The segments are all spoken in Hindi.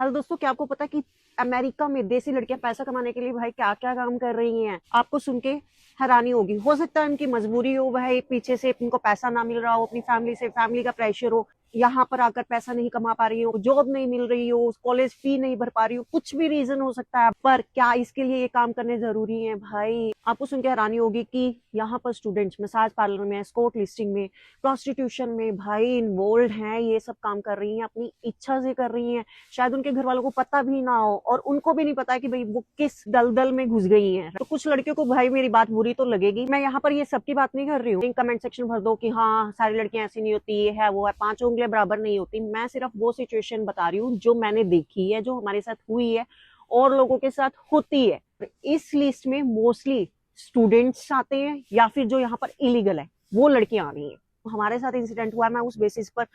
हेलो दोस्तों, क्या आपको पता है कि अमेरिका में देसी लड़कियां पैसा कमाने के लिए भाई क्या क्या काम कर रही हैं? आपको सुन के हैरानी होगी। हो सकता है उनकी मजबूरी हो, भाई पीछे से उनको पैसा ना मिल रहा हो, अपनी फैमिली से, फैमिली का प्रेशर हो, यहाँ पर आकर पैसा नहीं कमा पा रही हो, जॉब नहीं मिल रही हो, कॉलेज फी नहीं भर पा रही हो, कुछ भी रीजन हो सकता है। पर क्या इसके लिए ये काम करने जरूरी है? भाई आपको सुन के हैरानी होगी कि यहाँ पर स्टूडेंट्स मसाज पार्लर में, स्कॉट लिस्टिंग में, प्रोस्टिट्यूशन में भाई इन्वॉल्व हैं। ये सब काम कर रही हैं, अपनी इच्छा से कर रही हैं। शायद उनके घर वालों को पता भी ना हो और उनको भी नहीं पता है कि भाई वो किस दलदल में घुस गई हैं। तो कुछ लड़कियों को भाई मेरी बात बुरी तो लगेगी। मैं यहाँ पर ये सबकी बात नहीं कर रही हूँ। कमेंट सेक्शन भर दो कि हाँ सारी लड़कियां ऐसी नहीं होती, ये है वो है, पांचों उंगलियां बराबर नहीं होती। मैं सिर्फ वो सिचुएशन बता रही हूँ जो मैंने देखी है, जो हमारे साथ हुई है और लोगों के साथ होती है। इस लिस्ट में मोस्टली स्टूडेंट्स आते हैं या फिर जो यहाँ पर इलीगल है वो लड़कियां आ रही हैं। हमारे साथ इंसिडेंट हुआ है, मैं उस बेसिस पर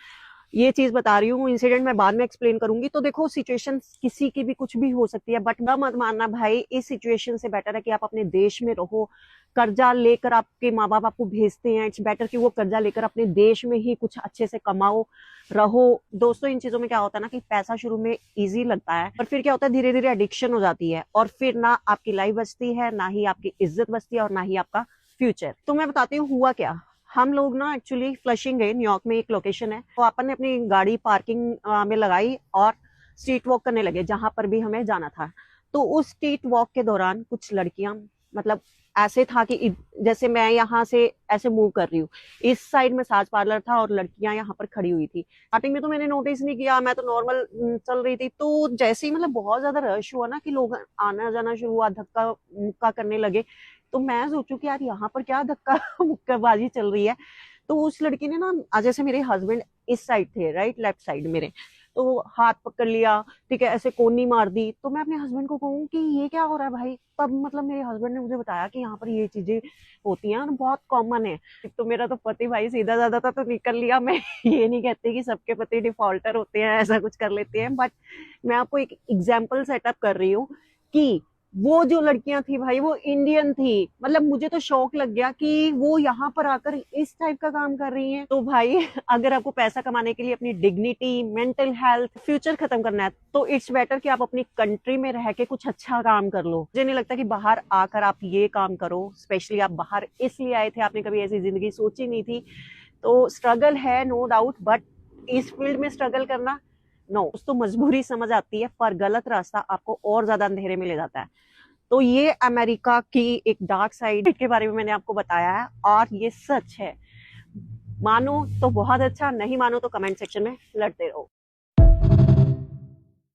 ये चीज बता रही हूँ। इंसिडेंट मैं बाद में एक्सप्लेन करूंगी। तो देखो, सिचुएशन किसी की भी कुछ भी हो सकती है, बट मत मानना भाई, इस सिचुएशन से बेटर है कि आप अपने देश में रहो। कर्जा लेकर आपके माँ बाप आपको भेजते हैं, इट्स बेटर कि वो कर्जा लेकर अपने देश में ही कुछ अच्छे से कमाओ, रहो। दोस्तों, इन चीजों में क्या होता है ना कि पैसा शुरू में इजी लगता है, पर फिर क्या होता है, धीरे धीरे एडिक्शन हो जाती है और फिर ना आपकी लाइफ बचती है, ना ही आपकी इज्जत बचती है और ना ही आपका फ्यूचर। तो मैं बताती हूँ हुआ क्या। हम लोग ना एक्चुअली फ्लशिंग गए, न्यूयॉर्क में एक लोकेशन है, तो अपन ने अपनी गाड़ी पार्किंग में लगाई और स्ट्रीट वॉक करने लगे जहां पर भी हमें जाना था। तो उस स्ट्रीट वॉक के दौरान कुछ लड़कियां, मतलब ऐसे था कि जैसे मैं यहाँ से ऐसे मूव कर रही हूँ, इस साइड मसाज पार्लर था और लड़कियां यहाँ पर खड़ी हुई थी। स्टार्टिंग में तो मैंने नोटिस नहीं किया, मैं तो नॉर्मल चल रही थी। तो जैसे ही मतलब बहुत ज्यादा रश हुआ ना कि लोग आना जाना शुरू हुआ, धक्का मुक्का करने लगे, तो मैं सोचू कि यार यहाँ पर क्या धक्का मुक्काबाजी चल रही है। तो उस लड़की ने ना, जैसे मेरे हस्बैंड इस साइड थे, राइट लेफ्ट साइड मेरे, तो हाथ पकड़ लिया, ठीक है, ऐसे कोनी मार दी। तो मैं अपने हस्बैंड को कहूँ कि ये क्या हो रहा है भाई? तब मतलब मेरे हस्बैंड ने मुझे बताया कि यहाँ पर ये चीजें होती हैं और बहुत कॉमन है। तो मेरा तो पति भाई सीधा ज्यादा था तो निकल लिया। मैं ये नहीं कहती कि सबके पति डिफॉल्टर होते हैं, ऐसा कुछ कर लेते हैं, बट मैं आपको एक एग्जाम्पल सेटअप कर रही हूँ कि वो जो लड़कियां थी भाई वो इंडियन थी। मतलब मुझे तो शौक लग गया कि वो यहाँ पर आकर इस टाइप का काम कर रही हैं। तो भाई अगर आपको पैसा कमाने के लिए अपनी डिग्निटी, मेंटल हेल्थ, फ्यूचर खत्म करना है तो इट्स बेटर कि आप अपनी कंट्री में रह के कुछ अच्छा काम कर लो। मुझे नहीं लगता कि बाहर आकर आप ये काम करो। स्पेशली आप बाहर इसलिए आए थे, आपने कभी ऐसी जिंदगी सोची नहीं थी। तो स्ट्रगल है नो डाउट, बट इस फील्ड में स्ट्रगल करना नो, तो मजबूरी समझ आती है, पर गलत रास्ता आपको और ज्यादा अंधेरे में ले जाता है। तो ये अमेरिका की एक डार्क साइड के बारे में मैंने आपको बताया है और ये सच है। मानो तो बहुत अच्छा, नहीं मानो तो कमेंट सेक्शन में लड़ते रहो।